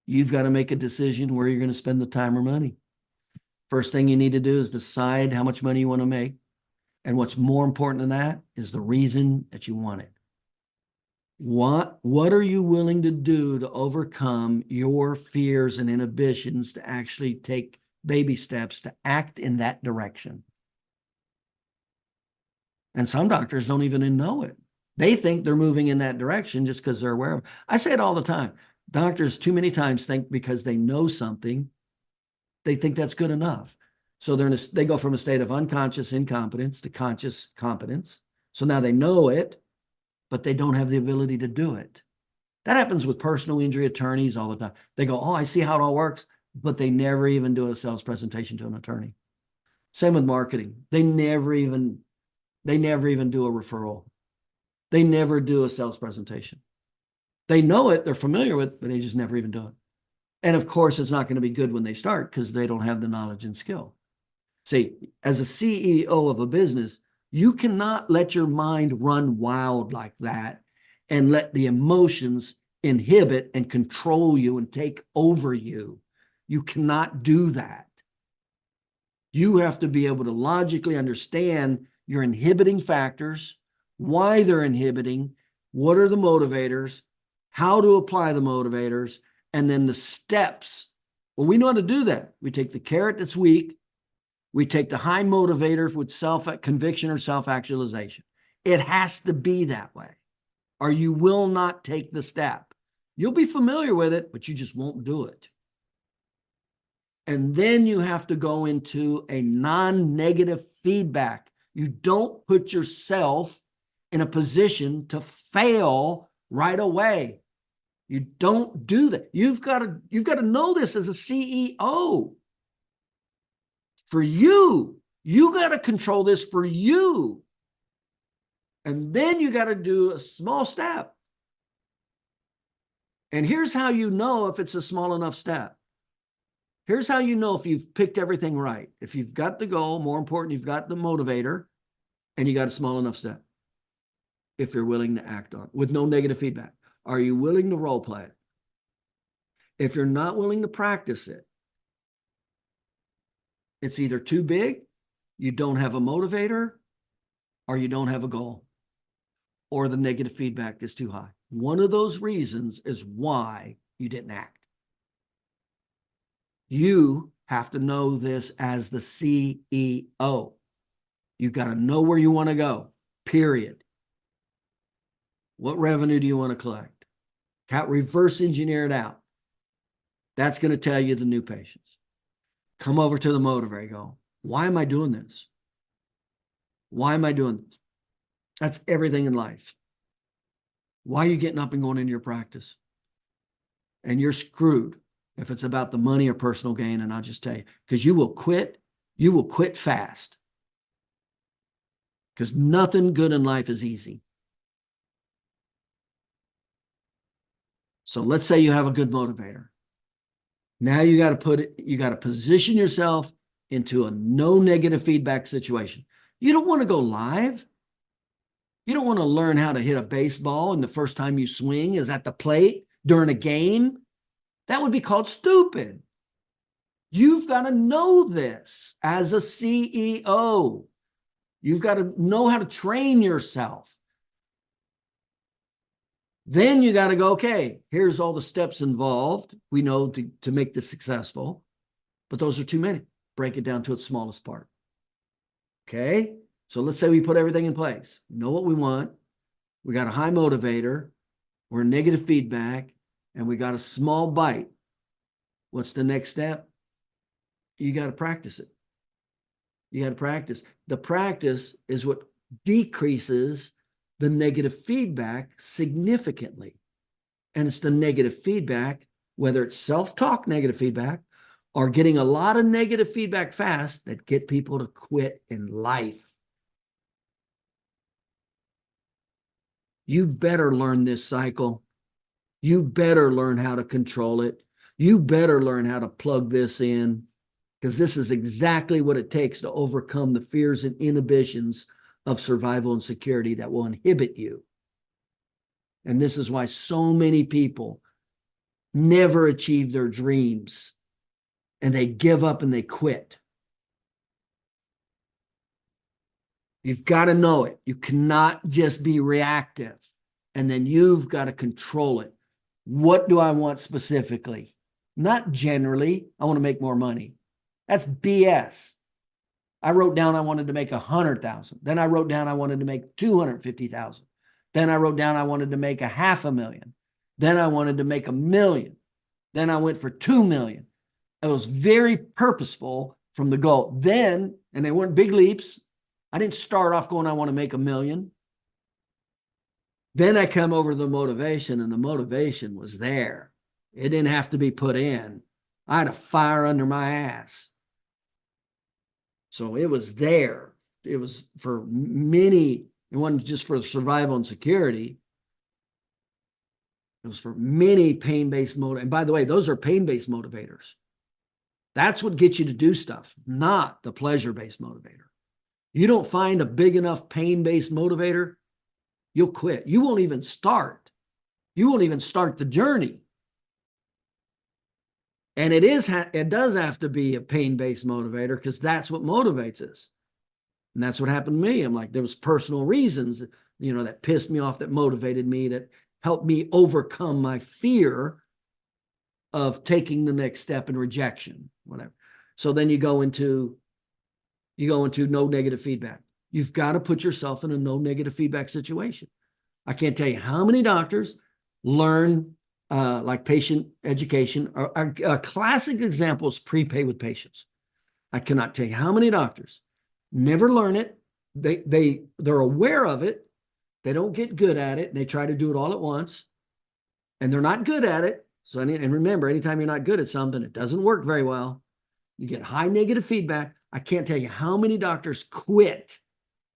You've got to make a decision where you're going to spend the time or money. First thing you need to do is decide how much money you want to make. And what's more important than that is the reason that you want it. What are you willing to do to overcome your fears and inhibitions to actually take baby steps to act in that direction? And some doctors don't even know it. They think they're moving in that direction just because they're aware of it. I say it all the time. Doctors too many times think because they know something, they think that's good enough. So they go from a state of unconscious incompetence to conscious competence. So now they know it, but they don't have the ability to do it. That happens with personal injury attorneys all the time. They go, oh, I see how it all works, but they never even do a sales presentation to an attorney. Same with marketing. They never even do a referral. They never do a sales presentation. They know it, they're familiar with it, but they just never even do it. And of course, it's not going to be good when they start because they don't have the knowledge and skill. See, as a CEO of a business, you cannot let your mind run wild like that and let the emotions inhibit and control you and take over you. You cannot do that. You have to be able to logically understand your inhibiting factors, why they're inhibiting, what are the motivators, how to apply the motivators, and then the steps. Well, we know how to do that. We take the carrot that's weak. We take the high motivator with self-conviction or self-actualization. It has to be that way, or you will not take the step. You'll be familiar with it, but you just won't do it. And then you have to go into a non-negative feedback. You don't put yourself in a position to fail right away. You don't do that. You've got to know this as a CEO. For you got to control this for you. And then you got to do a small step. And here's how you know if it's a small enough step. Here's how you know if you've picked everything right. If you've got the goal, more important, you've got the motivator, and you got a small enough step. If you're willing to act on it with no negative feedback. Are you willing to role play it? If you're not willing to practice it, it's either too big, you don't have a motivator, or you don't have a goal, or the negative feedback is too high. One of those reasons is why you didn't act. You have to know this as the CEO. You've got to know where you want to go, period. What revenue do you want to collect? Reverse engineer it out. That's going to tell you the new patients. Come over to the motivator. Go, why am I doing this? Why am I doing this? That's everything in life. Why are you getting up and going into your practice? And you're screwed if it's about the money or personal gain. And I'll just tell you, because you will quit fast. Because nothing good in life is easy. So let's say you have a good motivator. Now you got to position yourself into a no negative feedback situation. You don't want to go live. You don't want to learn how to hit a baseball and the first time you swing is at the plate during a game. That would be called stupid. You've got to know this as a CEO. You've got to know how to train yourself. Then you got to go, okay, here's all the steps involved. We know to make this successful, but those are too many. Break it down to its smallest part. Okay, so let's say we put everything in place. We know what we want. We got a high motivator. We're negative feedback, and we got a small bite. What's the next step? You got to practice it. You got to practice. The practice is what decreases the negative feedback significantly. And it's the negative feedback, whether it's self-talk negative feedback or getting a lot of negative feedback fast, that get people to quit in life. You better learn this cycle. You better learn how to control it. You better learn how to plug this in, because this is exactly what it takes to overcome the fears and inhibitions of survival and security that will inhibit you. And this is why so many people never achieve their dreams, and they give up and they quit. You've got to know it. You cannot just be reactive, and then you've got to control it. What do I want specifically? Not generally, I want to make more money. That's BS. I wrote down I wanted to make 100,000. Then I wrote down I wanted to make 250,000. Then I wrote down I wanted to make $500,000. Then I wanted to make $1 million. Then I went for 2 million. I was very purposeful from the goal. Then, and they weren't big leaps. I didn't start off going, I want to make $1 million. Then I come over to the motivation, and the motivation was there. It didn't have to be put in. I had a fire under my ass. So it was there. It was for many, it wasn't just for survival and security. It was for many pain-based motivators. And by the way, those are pain-based motivators. That's what gets you to do stuff, not the pleasure-based motivator. You don't find a big enough pain-based motivator, you'll quit. You won't even start. You won't even start the journey. And it does have to be a pain-based motivator, because that's what motivates us. And that's what happened to me. I'm like, there was personal reasons, that pissed me off, that motivated me, that helped me overcome my fear of taking the next step in rejection, whatever. So then you go into no negative feedback. You've got to put yourself in a no negative feedback situation. I can't tell you how many doctors learn like patient education. A classic example is prepay with patients. I cannot tell you how many doctors never learn it. They're aware of it. They don't get good at it. And they try to do it all at once, and they're not good at it. So, and remember, anytime you're not good at something, it doesn't work very well. You get high negative feedback. I can't tell you how many doctors quit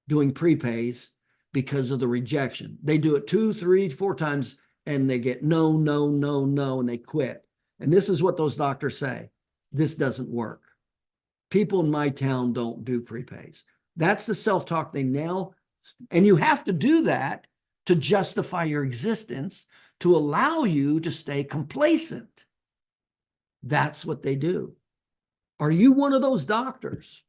doing prepays because of the rejection. They do it 2, 3, 4 times, and they get no, no, no, no, and they quit. And this is what those doctors say: this doesn't work. People in my town don't do prepays. That's the self-talk they now, and you have to do that to justify your existence, to allow you to stay complacent. That's what they do. Are you one of those doctors?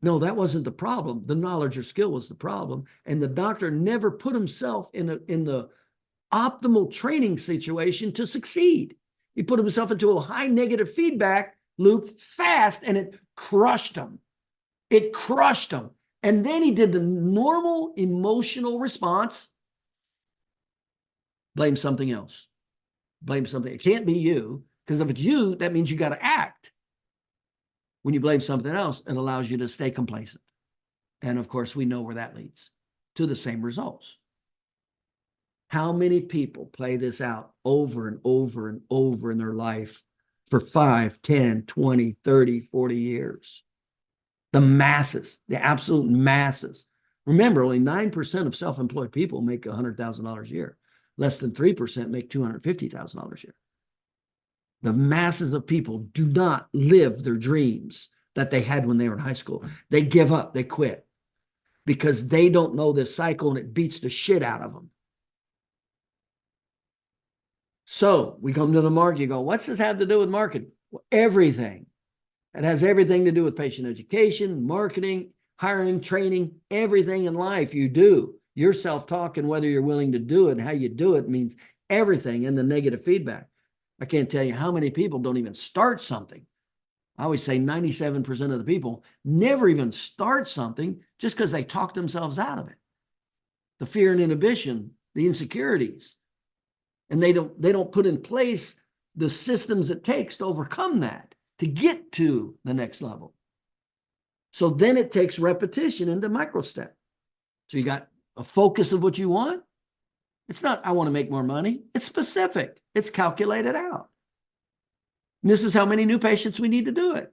No, that wasn't the problem. The knowledge or skill was the problem. And the doctor never put himself in the optimal training situation to succeed. He put himself into a high negative feedback loop fast, and it crushed him. It crushed him. And then he did the normal emotional response: blame something else. Blame something. It can't be you, because if it's you, that means you got to act. When you blame something else, it allows you to stay complacent. And of course, we know where that leads to the same results. How many people play this out over and over and over in their life for 5, 10, 20, 30, 40 years? The masses, the absolute masses. Remember, only 9% of self-employed people make $100,000 a year. Less than 3% make $250,000 a year. The masses of people do not live their dreams that they had when they were in high school. They give up, they quit, because they don't know this cycle, and it beats the shit out of them. So we come to the market, you go, what's this have to do with marketing? Well, everything. It has everything to do with patient education, marketing, hiring, training, everything in life you do. Your self-talk and whether you're willing to do it and how you do it means everything in the negative feedback. I can't tell you how many people don't even start something. I always say 97% of the people never even start something just because they talk themselves out of it. The fear and inhibition, the insecurities, and they don't put in place the systems it takes to overcome that, to get to the next level. So then it takes repetition into micro step. So you got a focus of what you want. It's not, I want to make more money. It's specific. It's calculated out. And this is how many new patients we need to do it.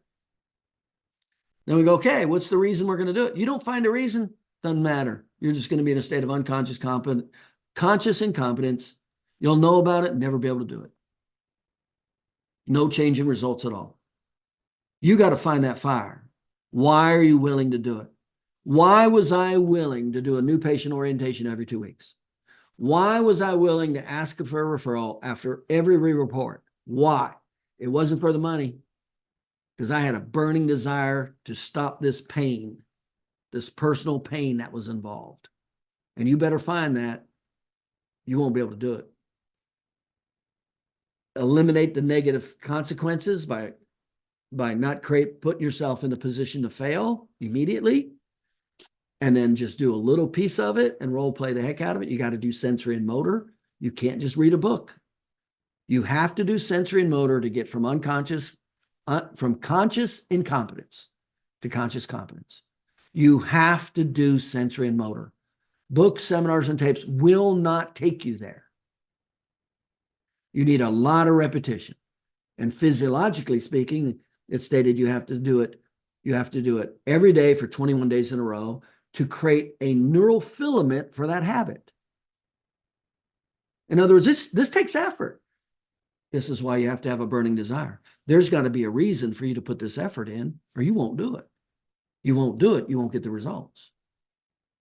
Then we go, okay, what's the reason we're going to do it? You don't find a reason, doesn't matter. You're just going to be in a state of unconscious conscious incompetence. You'll know about it and never be able to do it. No change in results at all. You got to find that fire. Why are you willing to do it? Why was I willing to do a new patient orientation every 2 weeks? Why was I willing to ask for a referral after every re-report? Why? It wasn't for the money, because I had a burning desire to stop this pain, this personal pain that was involved. And you better find that. You won't be able to do it. Eliminate the negative consequences by not putting yourself in the position to fail immediately, and then just do a little piece of it and role play the heck out of it. You got to do sensory and motor. You can't just read a book. You have to do sensory and motor to get from from conscious incompetence to conscious competence. You have to do sensory and motor. Books, seminars, and tapes will not take you there. You need a lot of repetition. And physiologically speaking, it's stated you have to do it. You have to do it every day for 21 days in a row to create a neural filament for that habit. In other words, this takes effort. This is why you have to have a burning desire. There's got to be a reason for you to put this effort in, or you won't do it. You won't do it. You won't get the results.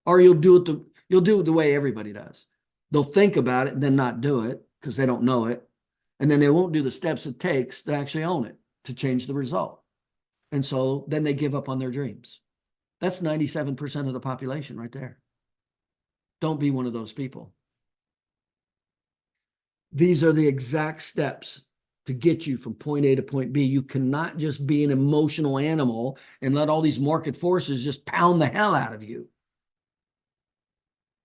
Or you'll do it the way everybody does. They'll think about it and then not do it because they don't know it. And then they won't do the steps it takes to actually own it, to change the result. And so then they give up on their dreams. That's 97% of the population right there. Don't be one of those people. These are the exact steps to get you from point A to point B. You cannot just be an emotional animal and let all these market forces just pound the hell out of you.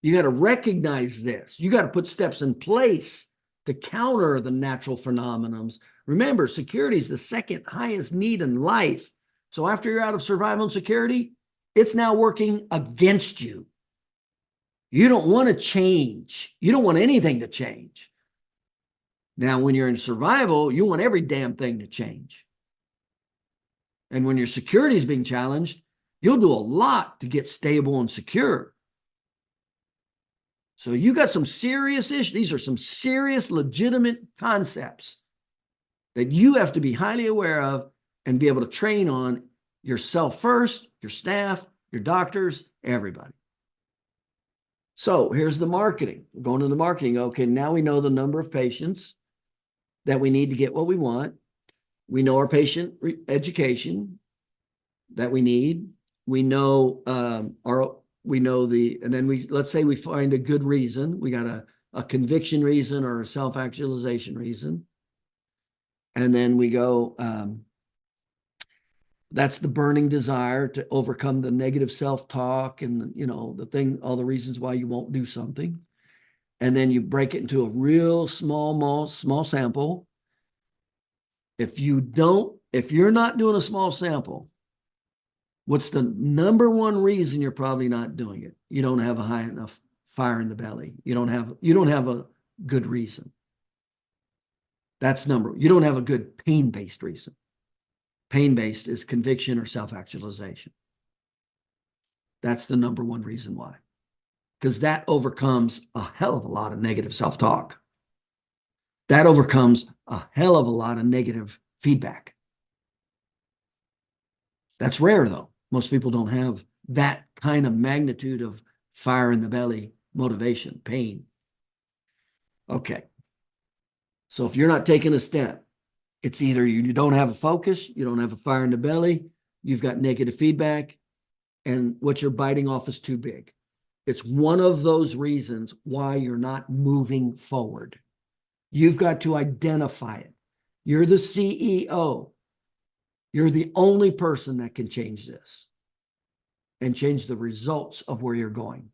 You got to recognize this. You got to put steps in place to counter the natural phenomenons. Remember, security is the second highest need in life. So after you're out of survival and security, it's now working against you. You don't want to change. You don't want anything to change. Now, when you're in survival, you want every damn thing to change. And when your security is being challenged, you'll do a lot to get stable and secure. So you got some serious issues. These are some serious, legitimate concepts that you have to be highly aware of and be able to train on yourself first, your staff, your doctors, everybody. So here's the marketing. We're going to the marketing. Okay, now we know the number of patients that we need to get what we want. We know our patient education that we need. We know and then let's say we find a good reason. We got a conviction reason or a self-actualization reason. And then we go, that's the burning desire to overcome the negative self-talk and, all the reasons why you won't do something. And then you break it into a real small sample. If you're not doing a small sample, what's the number one reason you're probably not doing it? You don't have a high enough fire in the belly. You don't have a good reason. You don't have a good pain-based reason. Pain-based is conviction or self-actualization. That's the number one reason why. Because that overcomes a hell of a lot of negative self-talk. That overcomes a hell of a lot of negative feedback. That's rare, though. Most people don't have that kind of magnitude of fire in the belly, motivation, pain. Okay. So if you're not taking a step, it's either you don't have a focus, you don't have a fire in the belly, you've got negative feedback, and what you're biting off is too big. It's one of those reasons why you're not moving forward. You've got to identify it. You're the CEO. You're the only person that can change this and change the results of where you're going.